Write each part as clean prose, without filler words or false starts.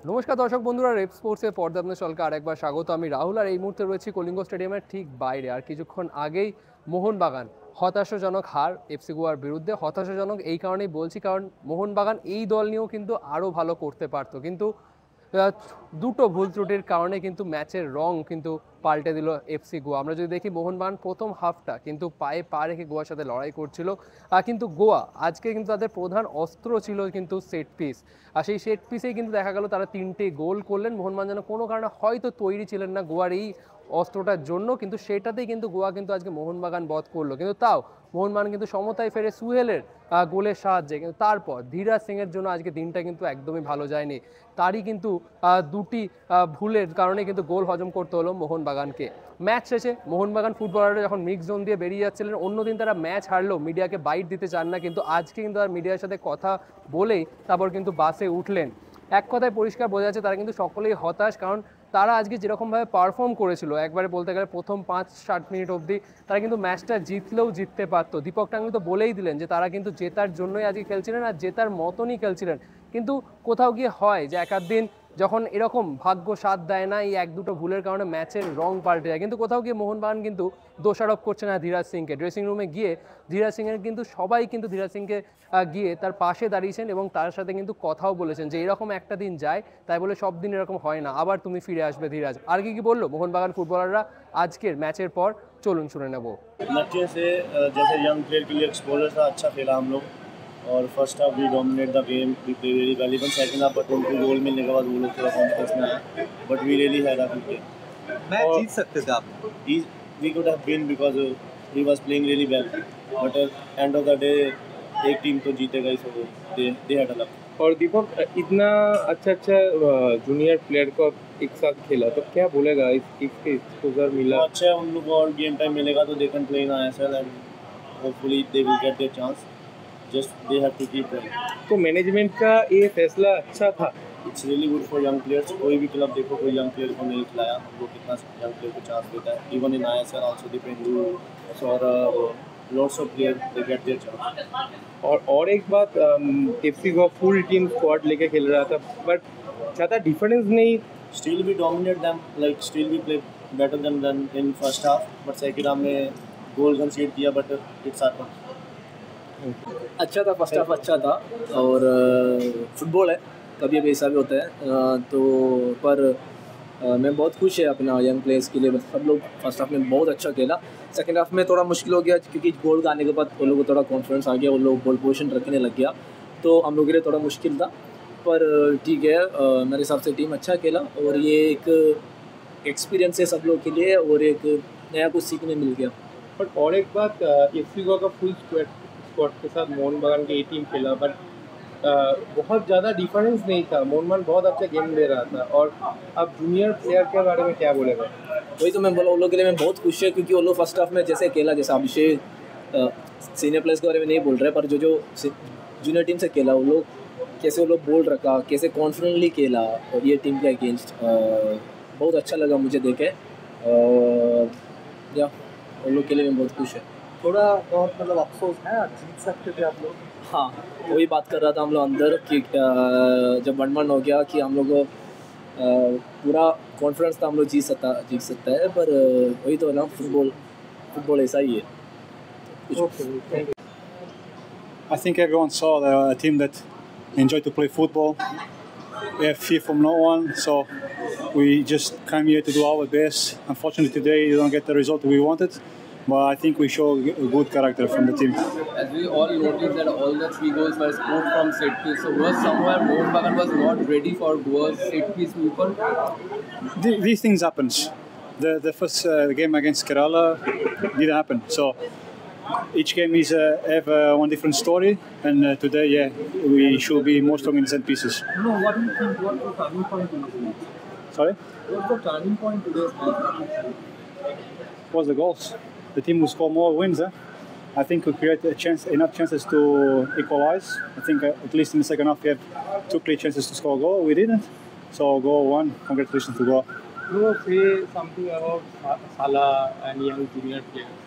নমস্কার দর্শক বন্ধুরা, রেপ স্পোর্টসের পর্দা আপনাদের সকলকে আরেকবার স্বাগত। আমি রাহুল, আর এই মুহূর্তে রয়েছি কলিঙ্গ স্টেডিয়ামের ঠিক বাইরে। আর কিছুক্ষণ আগেই মোহনবাগান হতাশাজনক হার এফসি গোয়ার বিরুদ্ধে। হতাশাজনক এই কারণেই বলছি, কারণ মোহনবাগান এই দল নিয়েও কিন্তু আরও ভালো করতে পারতো, কিন্তু দুটো ভুল ত্রুটির কারণে কিন্তু ম্যাচের রং কিন্তু পাল্টে দিল এফসি গোয়া। আমরা যদি দেখি, মোহনবাগান প্রথম হাফটা কিন্তু পায়ে পা রেখে গোয়ার সাথে লড়াই করছিল, কিন্তু গোয়া আজকে কিন্তু তাদের প্রধান অস্ত্র ছিল কিন্তু সেট পিস। আর সেই সেট পিসেই কিন্তু দেখা গেল তারা 3টে গোল করলেন। মোহনবাগান যেন কোনো কারণে হয়তো তৈরি ছিলেন না গোয়ার এই অস্ত্রটার জন্য, কিন্তু সেটাতেই কিন্তু গোয়া কিন্তু আজকে মোহনবাগান বধ করলো। কিন্তু তাও মোহনবাগান কিন্তু সমতায় ফেরে সুহেলের গোলের সাহায্যে। কিন্তু তারপর ধীরাজ সিংয়ের জন্য আজকে দিনটা কিন্তু একদমই ভালো যায়নি। তারই কিন্তু দুটি ভুলের কারণে কিন্তু গোল হজম করতে হলো মোহনবাগানকে। ম্যাচ শেষে মোহনবাগান ফুটবলাররা যখন মিক্স জোন দিয়ে বেরিয়ে যাচ্ছিলেন, অন্যদিন তারা ম্যাচ হারলেও মিডিয়াকে বাইট দিতে চান না, কিন্তু আজকে কিন্তু আর মিডিয়ার সাথে কথা বলেই তারপর কিন্তু বাসে উঠলেন। এক কথায় পরিষ্কার বোঝা যাচ্ছে তারা কিন্তু সকলেই হতাশ, কারণ তারা আজকে যেরকমভাবে পারফর্ম করেছিল, একবারে বলতে গেলে প্রথম 5-7 মিনিট অবধি তারা কিন্তু ম্যাচটা জিতলেও জিততে পারতো। দীপক টাঙ্গুই তো বলেই দিলেন যে তারা কিন্তু জেতার জন্যই আজকে খেলছিলেন, আর জেতার মতনই খেলছিলেন। কিন্তু কোথাও গিয়ে হয় যে এক আধ দিন যখন এরকম ভাগ্য সাথ দেয় না, এই এক দুটো ভুলের কারণে ম্যাচের রং পাল্টে যায়। কিন্তু কোথাও গিয়ে মোহনবাগান কিন্তু দোষারোপ করছে না ধীরাজ সিংকে। ড্রেসিং রুমে গিয়ে ধীরাজ সিংয়ের কিন্তু সবাই কিন্তু ধীরাজ সিংকে গিয়ে তার পাশে দাঁড়িয়েছেন এবং তার সাথে কিন্তু কথাও বলেছেন যে এরকম একটা দিন যায়, তাই বলে সব দিন এরকম হয় না, আবার তুমি ফিরে আসবে ধীরাজ। আর কি কি বললো মোহনবাগান ফুটবলাররা আজকের ম্যাচের পর, চলুন শুনে নেব। लक्ष्य से जैसे यंग प्लेयर के लिए एक्सपोजर था, अच्छा खेला हम लोग। और first half we dominate the game, we play very well. Even second half पर उनको गोल मिलने के बाद वो लोग थोड़ा कॉन्फिडेंस में आया, but we really had a good game. Match जीत सकते थे आप। We could have been because he was playing really well, but end of the day एक टीम तो जीतेगा ही, सो दे हैड अ लक। और दीपक, इतना अच्छा अच्छा जूनियर प्लेयर को एक साथ खेला, तो क्या बोलेगा इसके एक्सपोजर मिला? तो अच्छा है, उन लोगों को और गेम टाइम मिलेगा तो they can play in ISL and hopefully they will get their chance. Just they have to keep playing. तो मैनेजमेंट का ये फैसला अच्छा था। It's really good for young players. कोई भी क्लब देखो, कोई यंग प्लेयर को नहीं खिलाया, वो कितना यंग प्लेयर को चांस देता है। Even in ISL also the पेंडू, Saurav, lots of player they get their chance. और एक बात, एफसी को फुल टीम स्क्वाड लेके खेल रहा था, बट ज़्यादा डिफरेंस नहीं। Still we dominate them, like still we play better than in first half, but second half में गोल कंसीड किया, बट इट्स हैपेंड। अच्छा था, फर्स्ट हाफ अच्छा था। और फुटबॉल है, कभी भी ऐसा भी होता है। तो पर मैं बहुत खुश है अपना यंग प्लेयर्स के लिए। सब लोग फर्स्ट हाफ में बहुत अच्छा खेला। सेकंड हाफ में थोड़ा मुश्किल हो गया, क्योंकि गोल आने के बाद उन लोगों को थोड़ा कॉन्फिडेंस आ गया, उन लोग बॉल पोजीशन रखने लग गया, तो हम लोग के लिए थोड़ा मुश्किल था। पर ठीक है, मेरे हिसाब से टीम अच्छा खेला, और ये एक एक्सपीरियंस है सब लोग के लिए, और एक नया कुछ सीखने मिल गया। बट और एक बात, एफसी को का फुल स्क्वाड के साथ मोहनबागान के ये टीम खेला, बट बहुत ज़्यादा डिफरेंस नहीं था। मोहनबागान बहुत अच्छा गेम दे रहा था। और अब जूनियर प्लेयर के बारे में क्या बोलेगा? वही तो मैं बोला, उन लोगों के लिए मैं बहुत खुश है, क्योंकि वो लोग फर्स्ट हाफ में जैसे खेला, जैसे अभिषेक सीनियर प्लेयर्स के बारे में नहीं बोल रहे, पर जो जो जूनियर टीम से खेला, वो लोग कैसे वो लोग बोल रखा, कैसे कॉन्फिडेंटली खेला, और ये टीम के अगेंस्ट बहुत अच्छा लगा मुझे देखे। या उन लोग के लिए मैं बहुत खुश है। थोड़ा बहुत मतलब अफसोस है, जीत सकते थे आप लोग। हाँ, वही बात कर रहा था हम लोग अंदर कि जब 1-1 हो गया, कि हम लोग को पूरा कॉन्फिडेंस था हम लोग जीत सकता है, पर वही तो ना, फुटबॉल ऐसा ही है। I think everyone saw a team that enjoyed to play football. We have fear from no one, so we just came here to do our best. Unfortunately, today you don't get the result we wanted, but I think we show a good character from the team. As we all noticed that all the 3 goals were scored from set piece, so was somewhere Mohanbagan was not ready for Goa's set piece weapon? These things happens. The first game against Kerala didn't happen, so each game is have one different story, and today, we should be more strong in set pieces. No, what do you think was the turning point in this match? Sorry, What was the turning point today's match? what's the goals? The team will score more wins. I think we create enough chances to equalize. I think at least in the second half we have 2 clear chances to score a goal. We didn't. So goal 1. Congratulations to Goa. You say something about Salah and young junior players.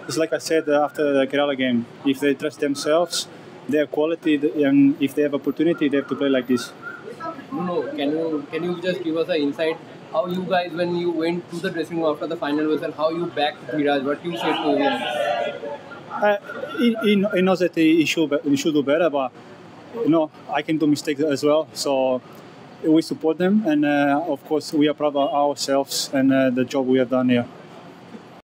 It's like I said after the Kerala game. If they trust themselves, their quality, and if they have opportunity, they have to play like this. No. Can you just give us an insight how you guys, when you went to the dressing room after the final whistle, how you backed Viraj? What you said to him? He knows that he should do better, but I can do mistakes as well. So we support them, and of course we are proud of ourselves and the job we have done here.